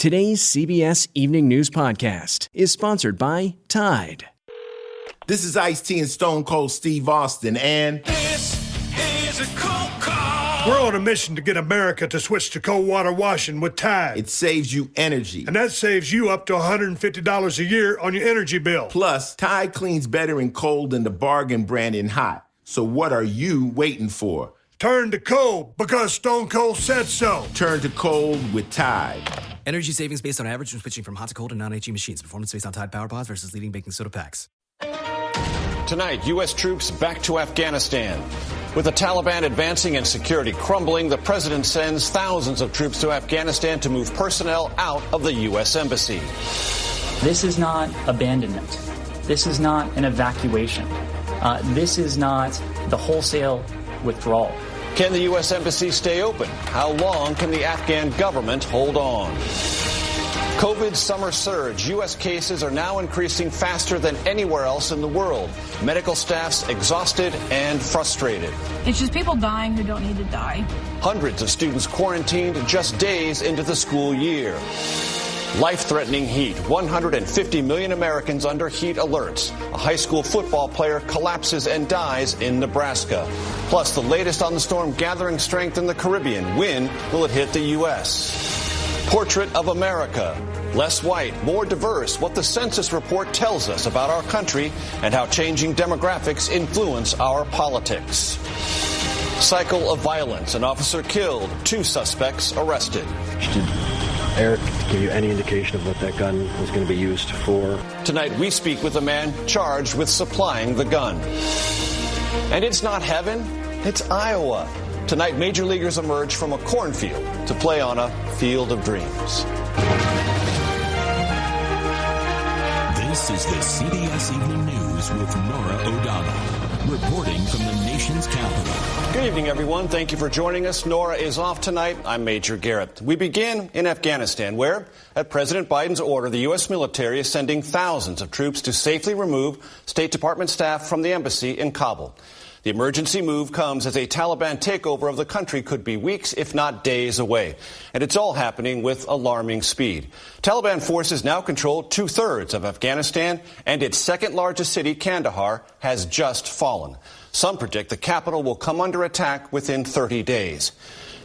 Today's CBS Evening News podcast is sponsored by Tide. This is Ice-T and Stone Cold Steve Austin, and this is a cold call. We're on a mission to get America to switch to cold water washing with Tide. It saves you energy. And that saves you up to $150 a year on your energy bill. Plus, Tide cleans better in cold than the bargain brand in hot. So what are you waiting for? Turn to cold because Stone Cold said so. Turn to cold with Tide. Energy savings based on average when switching from hot to cold and non-HE machines. Performance based on Tide Power Pods versus leading baking soda packs. Tonight, U.S. troops back to Afghanistan. With the Taliban advancing and security crumbling, the president sends thousands of troops to Afghanistan to move personnel out of the U.S. embassy. This is not abandonment. This is not an evacuation. This is not the wholesale withdrawal. Can the U.S. embassy stay open? How long can the Afghan government hold on? COVID's summer surge. U.S. cases are now increasing faster than anywhere else in the world. Medical staff's exhausted and frustrated. It's just people dying who don't need to die. Hundreds of students quarantined just days into the school year. Life-threatening heat. 150 million Americans under heat alerts. A high school football player collapses and dies in Nebraska. Plus, the latest on the storm gathering strength in the Caribbean. When will it hit the U.S.? Portrait of America. Less white, more diverse. What the census report tells us about our country and how changing demographics influence our politics. Cycle of violence. An officer killed. 2 suspects arrested. Did Eric give you any indication of what that gun was going to be used for? Tonight we speak with a man charged with supplying the gun. And it's not heaven, it's Iowa. Tonight, major leaguers emerge from a cornfield to play on a field of dreams. This is the CBS Evening News with Norah O'Donnell, reporting from the nation's capital. Good evening, everyone. Thank you for joining us. Norah is off tonight. I'm Major Garrett. We begin in Afghanistan, where, at President Biden's order, the U.S. military is sending thousands of troops to safely remove State Department staff from the embassy in Kabul. The emergency move comes as a Taliban takeover of the country could be weeks, if not days away. And it's all happening with alarming speed. Taliban forces now control 2/3 of Afghanistan, and its second largest city, Kandahar, has just fallen. Some predict the capital will come under attack within 30 days.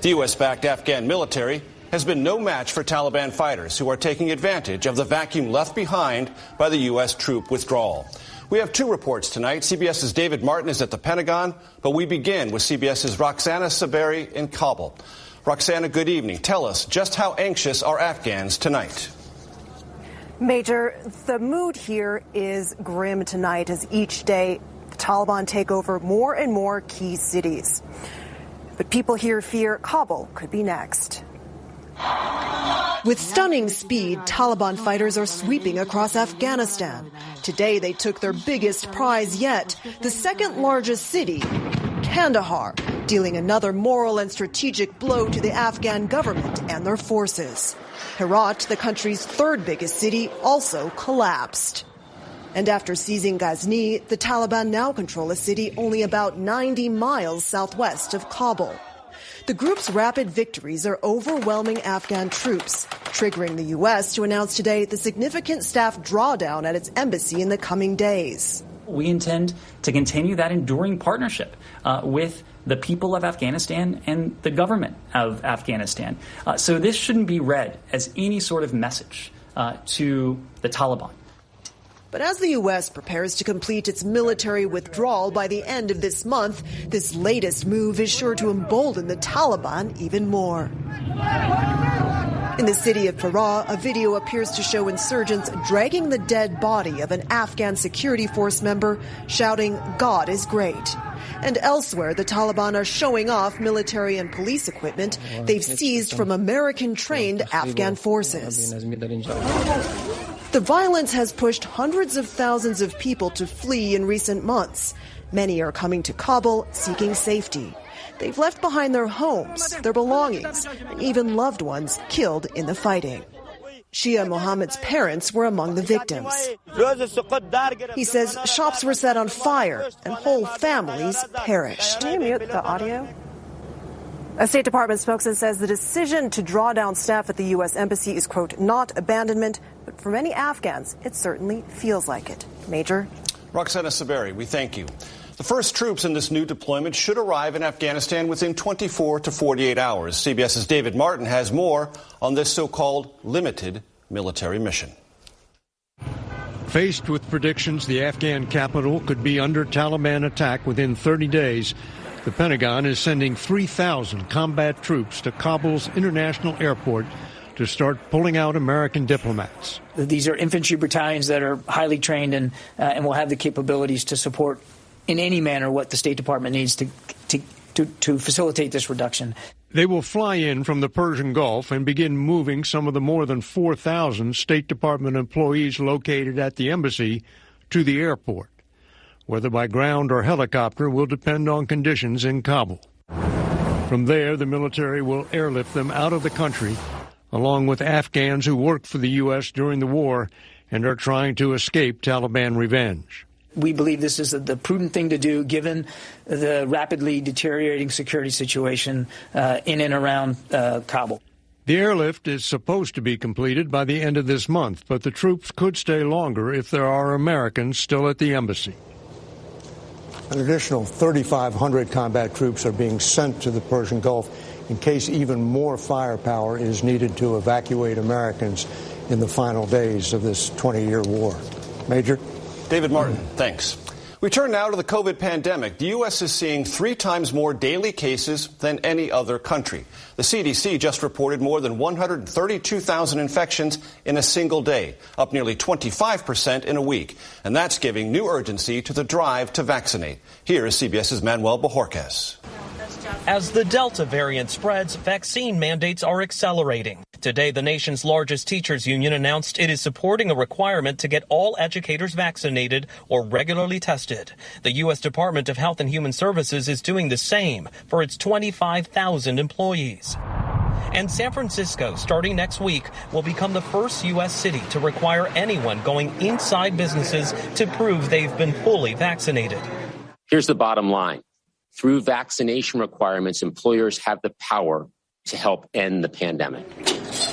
The U.S.-backed Afghan military has been no match for Taliban fighters who are taking advantage of the vacuum left behind by the U.S. troop withdrawal. We have 2 reports tonight. CBS's David Martin is at the Pentagon, but we begin with CBS's Roxana Saberi in Kabul. Roxana, good evening. Tell us, just how anxious are Afghans tonight? Major, the mood here is grim tonight as each day the Taliban take over more and more key cities. But people here fear Kabul could be next. With stunning speed, Taliban fighters are sweeping across Afghanistan. Today, they took their biggest prize yet, the second largest city, Kandahar, dealing another moral and strategic blow to the Afghan government and their forces. Herat, the country's 3rd biggest city, also collapsed. And after seizing Ghazni, the Taliban now control a city only about 90 miles southwest of Kabul. The group's rapid victories are overwhelming Afghan troops, triggering the U.S. to announce today the significant staff drawdown at its embassy in the coming days. We intend to continue that enduring partnership with the people of Afghanistan and the government of Afghanistan. So this shouldn't be read as any sort of message to the Taliban. But as the U.S. prepares to complete its military withdrawal by the end of this month, this latest move is sure to embolden the Taliban even more. In the city of Farah, a video appears to show insurgents dragging the dead body of an Afghan security force member, shouting, "God is great." And elsewhere, the Taliban are showing off military and police equipment they've seized from American-trained Afghan forces. The violence has pushed hundreds of thousands of people to flee in recent months. Many are coming to Kabul seeking safety. They've left behind their homes, their belongings, and even loved ones killed in the fighting. Shia Mohammed's parents were among the victims. He says shops were set on fire and whole families perished. Can you mute the audio? A State Department spokesman says the decision to draw down staff at the U.S. Embassy is, quote, not abandonment, but for many Afghans, it certainly feels like it. Major? Roxana Saberi, we thank you. The first troops in this new deployment should arrive in Afghanistan within 24 to 48 hours. CBS's David Martin has more on this so-called limited military mission. Faced with predictions the Afghan capital could be under Taliban attack within 30 days, the Pentagon is sending 3,000 combat troops to Kabul's international airport to start pulling out American diplomats. These are infantry battalions that are highly trained and will have the capabilities to support in any manner what the State Department needs to facilitate this reduction. They will fly in from the Persian Gulf and begin moving some of the more than 4,000 State Department employees located at the embassy to the airport. Whether by ground or helicopter will depend on conditions in Kabul. From there, the military will airlift them out of the country, along with Afghans who worked for the U.S. during the war and are trying to escape Taliban revenge. We believe this is the prudent thing to do given the rapidly deteriorating security situation in and around Kabul. The airlift is supposed to be completed by the end of this month, but the troops could stay longer if there are Americans still at the embassy. An additional 3,500 combat troops are being sent to the Persian Gulf in case even more firepower is needed to evacuate Americans in the final days of this 20-year war. Major? David Martin, thanks. We turn now to the COVID pandemic. The U.S. is seeing 3 times more daily cases than any other country. The CDC just reported more than 132,000 infections in a single day, up nearly 25% in a week. And that's giving new urgency to the drive to vaccinate. Here is CBS's Manuel Bojorquez. As the Delta variant spreads, vaccine mandates are accelerating. Today, the nation's largest teachers union announced it is supporting a requirement to get all educators vaccinated or regularly tested. The U.S. Department of Health and Human Services is doing the same for its 25,000 employees. And San Francisco, starting next week, will become the first U.S. city to require anyone going inside businesses to prove they've been fully vaccinated. Here's the bottom line. Through vaccination requirements, employers have the power to help end the pandemic.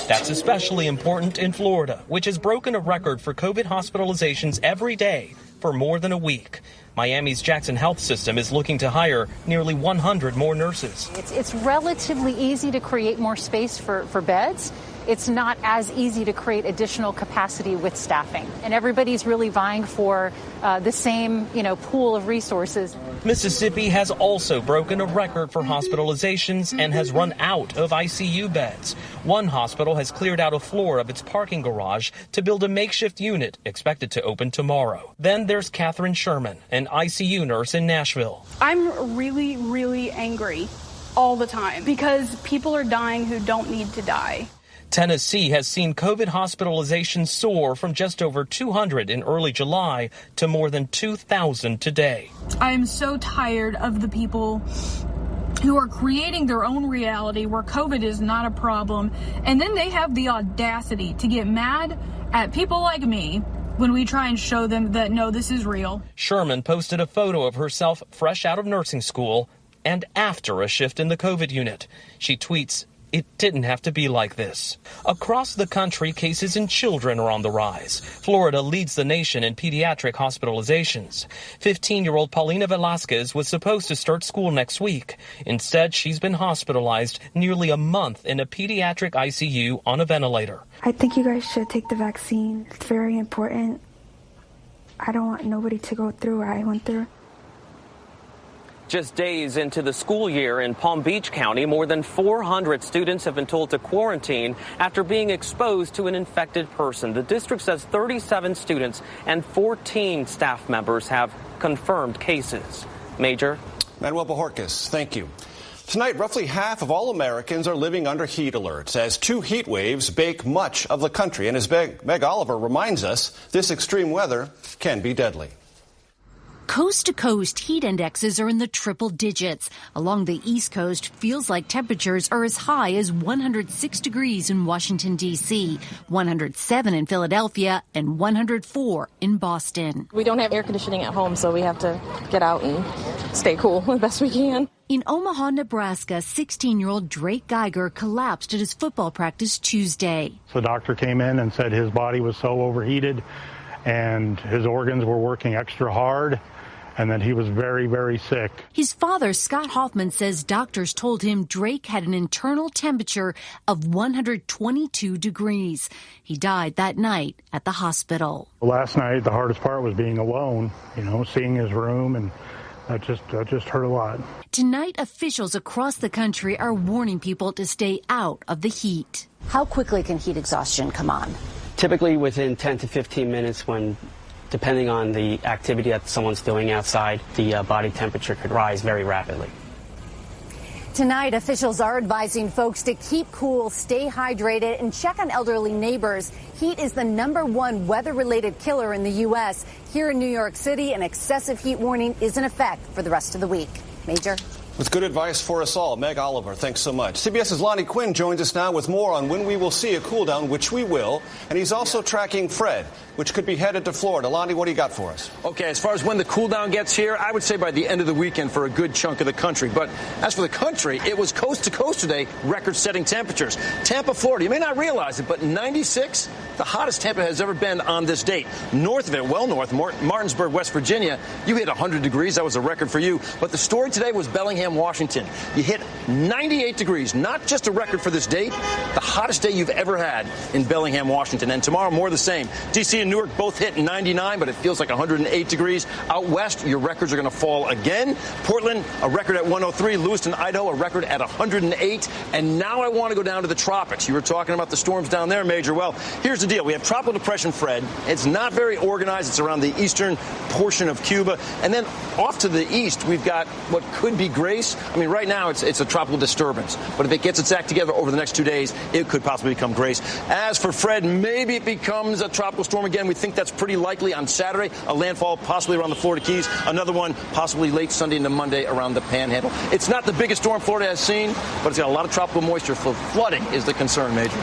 That's especially important in Florida, which has broken a record for COVID hospitalizations every day for more than a week. Miami's Jackson Health System is looking to hire nearly 100 more nurses. It's relatively easy to create more space for beds. It's not as easy to create additional capacity with staffing. And everybody's really vying for the same, pool of resources. Mississippi has also broken a record for hospitalizations and has run out of ICU beds. One hospital has cleared out a floor of its parking garage to build a makeshift unit expected to open tomorrow. Then there's Catherine Sherman, an ICU nurse in Nashville. I'm really, really angry all the time because people are dying who don't need to die. Tennessee has seen COVID hospitalizations soar from just over 200 in early July to more than 2,000 today. I am so tired of the people who are creating their own reality where COVID is not a problem, and then they have the audacity to get mad at people like me when we try and show them that, no, this is real. Sherman posted a photo of herself fresh out of nursing school and after a shift in the COVID unit. She tweets, "It didn't have to be like this." Across the country, cases in children are on the rise. Florida leads the nation in pediatric hospitalizations. 15-year-old Paulina Velasquez was supposed to start school next week. Instead, she's been hospitalized nearly a month in a pediatric ICU on a ventilator. I think you guys should take the vaccine. It's very important. I don't want nobody to go through what I went through. Just days into the school year in Palm Beach County, more than 400 students have been told to quarantine after being exposed to an infected person. The district says 37 students and 14 staff members have confirmed cases. Major? Manuel Bojorquez, thank you. Tonight, roughly half of all Americans are living under heat alerts as 2 heat waves bake much of the country. And as Meg Oliver reminds us, this extreme weather can be deadly. Coast-to-coast heat indexes are in the triple digits. Along the East Coast, feels like temperatures are as high as 106 degrees in Washington, D.C., 107 in Philadelphia, and 104 in Boston. We don't have air conditioning at home, so we have to get out and stay cool the best we can. In Omaha, Nebraska, 16-year-old Drake Geiger collapsed at his football practice Tuesday. The doctor came in and said his body was so overheated and his organs were working extra hard and that he was very, very sick. His father, Scott Hoffman, says doctors told him Drake had an internal temperature of 122 degrees. He died that night at the hospital. Last night, the hardest part was being alone, seeing his room, and that just hurt a lot. Tonight, officials across the country are warning people to stay out of the heat. How quickly can heat exhaustion come on? Typically within 10 to 15 minutes when, depending on the activity that someone's doing outside, the body temperature could rise very rapidly. Tonight, officials are advising folks to keep cool, stay hydrated, and check on elderly neighbors. Heat is the #1 weather-related killer in the U.S. Here in New York City, an excessive heat warning is in effect for the rest of the week. Major? With good advice for us all, Meg Oliver, thanks so much. CBS's Lonnie Quinn joins us now with more on when we will see a cool down, which we will. And he's also tracking Fred, which could be headed to Florida. Lonnie, what do you got for us? Okay, as far as when the cool down gets here, I would say by the end of the weekend for a good chunk of the country. But as for the country, it was coast to coast today, record-setting temperatures. Tampa, Florida, you may not realize it, but 96, the hottest Tampa has ever been on this date. North of it, well north, Martinsburg, West Virginia, you hit 100 degrees. That was a record for you. But the story today was Bellingham, Washington. You hit 98 degrees, not just a record for this date, the hottest day you've ever had in Bellingham, Washington. And tomorrow, more the same. D.C. and Newark both hit 99, but it feels like 108 degrees. Out west, your records are going to fall again. Portland, a record at 103. Lewiston, Idaho, a record at 108. And now I want to go down to the tropics. You were talking about the storms down there, Major. Well, here's the deal. We have Tropical Depression Fred. It's not very organized. It's around the eastern portion of Cuba. And then off to the east, we've got what could be Grace. I mean, right now, it's a tropical disturbance. But if it gets its act together over the next 2 days, it could possibly become Grace. As for Fred, maybe it becomes a tropical storm again. We think that's pretty likely on Saturday. A landfall possibly around the Florida Keys. Another one possibly late Sunday into Monday around the Panhandle. It's not the biggest storm Florida has seen, but it's got a lot of tropical moisture. Flooding is the concern, Major.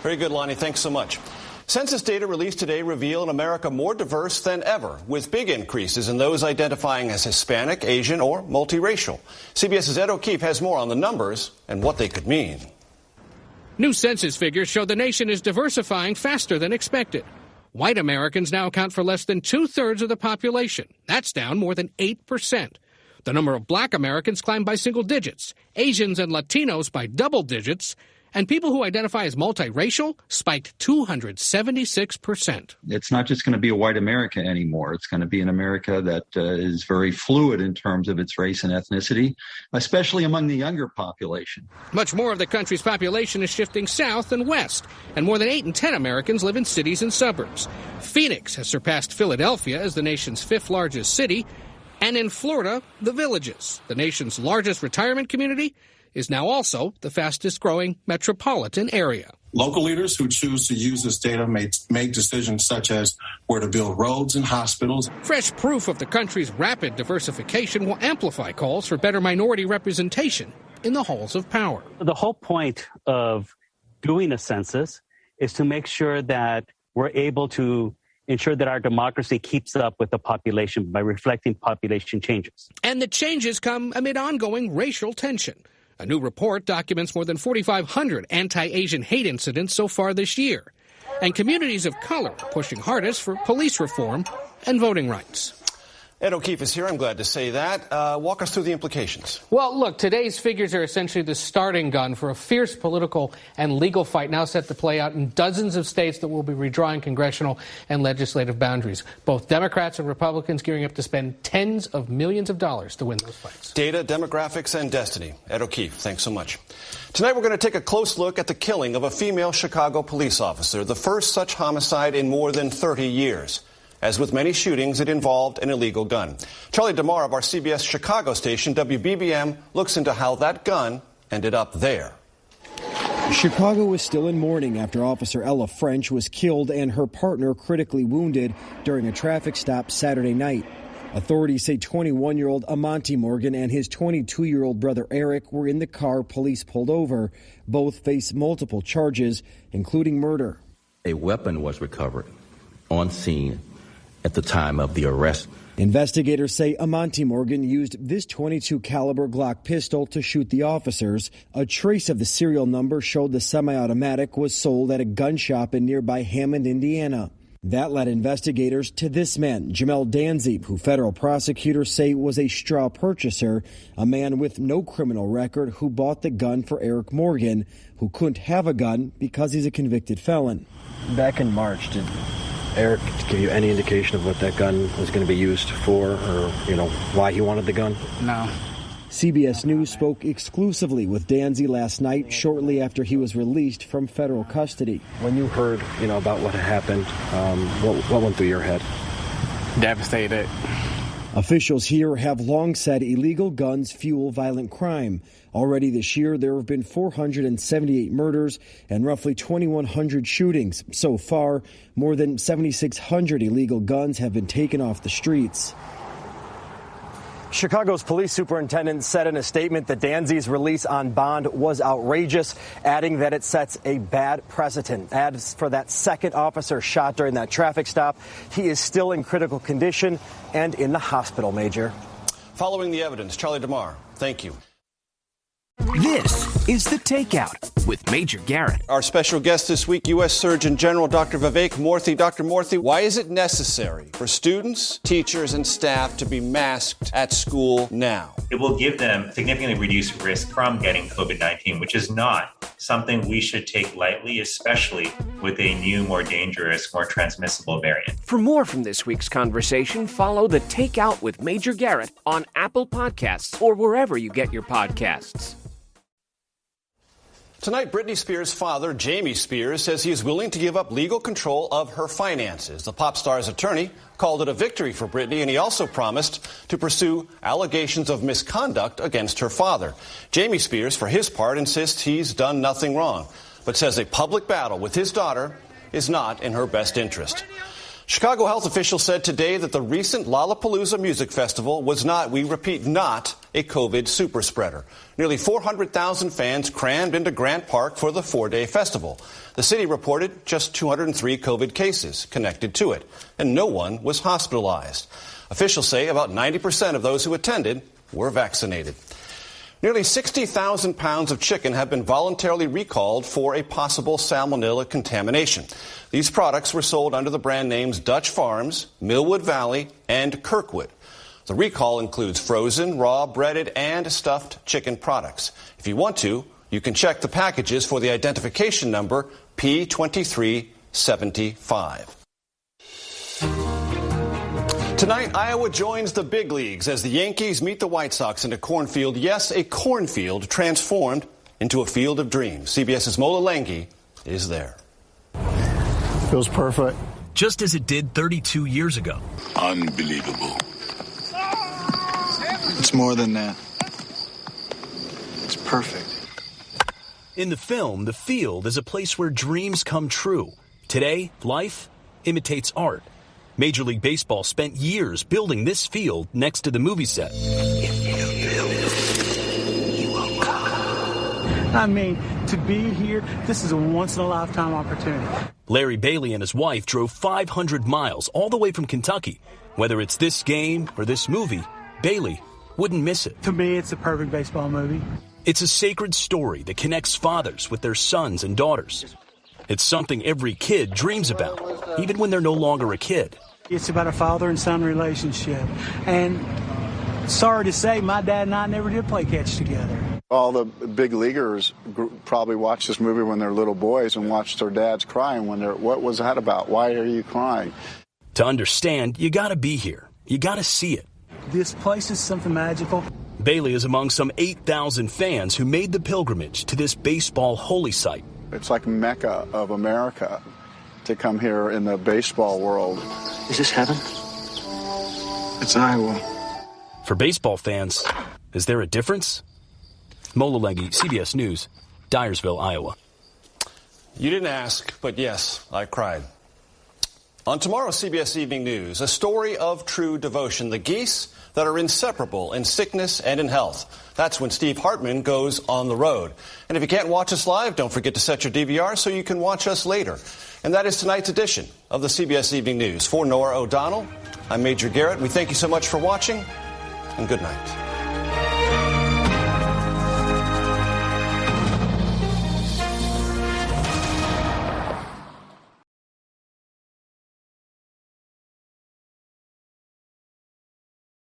Very good, Lonnie. Thanks so much. Census data released today reveal an America more diverse than ever, with big increases in those identifying as Hispanic, Asian, or multiracial. CBS's Ed O'Keefe has more on the numbers and what they could mean. New census figures show the nation is diversifying faster than expected. White Americans now account for less than 2/3 of the population. That's down more than 8%. The number of black Americans climbed by single digits, Asians and Latinos by double digits, and people who identify as multiracial spiked 276%. It's not just going to be a white America anymore. It's going to be an America that is very fluid in terms of its race and ethnicity, especially among the younger population. Much more of the country's population is shifting south and west, and more than 8 in 10 Americans live in cities and suburbs. Phoenix has surpassed Philadelphia as the nation's 5th largest city, and in Florida, the Villages, the nation's largest retirement community, is now also the fastest-growing metropolitan area. Local leaders who choose to use this data may make decisions such as where to build roads and hospitals. Fresh proof of the country's rapid diversification will amplify calls for better minority representation in the halls of power. The whole point of doing a census is to make sure that we're able to ensure that our democracy keeps up with the population by reflecting population changes. And the changes come amid ongoing racial tension. A new report documents more than 4,500 anti-Asian hate incidents so far this year. And communities of color are pushing hardest for police reform and voting rights. Ed O'Keefe is here. I'm glad to say that. Walk us through the implications. Well, look, today's figures are essentially the starting gun for a fierce political and legal fight now set to play out in dozens of states that will be redrawing congressional and legislative boundaries. Both Democrats and Republicans gearing up to spend tens of millions of dollars to win those fights. Data, demographics, and destiny. Ed O'Keefe, thanks so much. Tonight we're going to take a close look at the killing of a female Chicago police officer, the first such homicide in more than 30 years. As with many shootings, it involved an illegal gun. Charlie DeMar of our CBS Chicago station, WBBM, looks into how that gun ended up there. Chicago was still in mourning after Officer Ella French was killed and her partner critically wounded during a traffic stop Saturday night. Authorities say 21-year-old Amonte Morgan and his 22-year-old brother Eric were in the car police pulled over. Both face multiple charges, including murder. A weapon was recovered on scene, at the time of the arrest. Investigators say Amonte Morgan used this .22 caliber Glock pistol to shoot the officers. A trace of the serial number showed the semi-automatic was sold at a gun shop in nearby Hammond, Indiana. That led investigators to this man, Jamel Danzy, who federal prosecutors say was a straw purchaser, a man with no criminal record who bought the gun for Eric Morgan, who couldn't have a gun because he's a convicted felon. Back in March, did Eric give you any indication of what that gun was going to be used for, or, why he wanted the gun? No. CBS News spoke exclusively with Danzy last night, shortly after he was released from federal custody. When you heard, about what had happened, what went through your head? Devastated. Officials here have long said illegal guns fuel violent crime. Already this year, there have been 478 murders and roughly 2,100 shootings. So far, more than 7,600 illegal guns have been taken off the streets. Chicago's police superintendent said in a statement that Danzy's release on bond was outrageous, adding that it sets a bad precedent. As for that second officer shot during that traffic stop, he is still in critical condition and in the hospital, Major. Following the evidence, Charlie DeMar, thank you. This is The Takeout with Major Garrett. Our special guest this week, U.S. Surgeon General Dr. Vivek Murthy. Dr. Murthy, why is it necessary for students, teachers, and staff to be masked at school now? It will give them significantly reduced risk from getting COVID-19, which is not something we should take lightly, especially with a new, more dangerous, more transmissible variant. For more from this week's conversation, follow The Takeout with Major Garrett on Apple Podcasts or wherever you get your podcasts. Tonight, Britney Spears' father, Jamie Spears, says he is willing to give up legal control of her finances. The pop star's attorney called it a victory for Britney, and he also promised to pursue allegations of misconduct against her father. Jamie Spears, for his part, insists he's done nothing wrong, but says a public battle with his daughter is not in her best interest. Chicago health officials said today that the recent Lollapalooza Music Festival was not, we repeat, not a COVID super spreader. Nearly 400,000 fans crammed into Grant Park for the 4-day festival. The city reported just 203 COVID cases connected to it, and no one was hospitalized. Officials say about 90% of those who attended were vaccinated. Nearly 60,000 pounds of chicken have been voluntarily recalled for a possible salmonella contamination. These products were sold under the brand names Dutch Farms, Millwood Valley, and Kirkwood. The recall includes frozen, raw, breaded, and stuffed chicken products. If you want to, you can check the packages for the identification number P2375. Tonight, Iowa joins the big leagues as the Yankees meet the White Sox in a cornfield. Yes, a cornfield transformed into a field of dreams. CBS's Mola Lenghi is there. Feels perfect. Just as it did 32 years ago. Unbelievable. It's more than that. It's perfect. In the film, the field is a place where dreams come true. Today, life imitates art. Major League Baseball spent years building this field next to the movie set. If you build, you will come. I mean, to be here, this is a once-in-a-lifetime opportunity. Larry Bailey and his wife drove 500 miles all the way from Kentucky. Whether it's this game or this movie, Bailey wouldn't miss it. To me, it's a perfect baseball movie. It's a sacred story that connects fathers with their sons and daughters. It's something every kid dreams about, even when they're no longer a kid. It's about a father and son relationship. And sorry to say, my dad and I never did play catch together. All the big leaguers probably watched this movie when they're little boys and watched their dads crying when they're, what was that about? Why are you crying? To understand, you gotta be here. You gotta see it. This place is something magical. Bailey is among some 8,000 fans who made the pilgrimage to this baseball holy site. It's like Mecca of America to come here in the baseball world. Is this heaven? It's Iowa. For baseball fans, is there a difference? Mola Lenghi, CBS News, Dyersville, Iowa. You didn't ask, but yes, I cried. On tomorrow's CBS Evening News, a story of true devotion. The Geese that are inseparable in sickness and in health. That's when Steve Hartman goes on the road. And if you can't watch us live, don't forget to set your DVR so you can watch us later. And that is tonight's edition of the CBS Evening News. For Norah O'Donnell, I'm Major Garrett. We thank you so much for watching, and good night.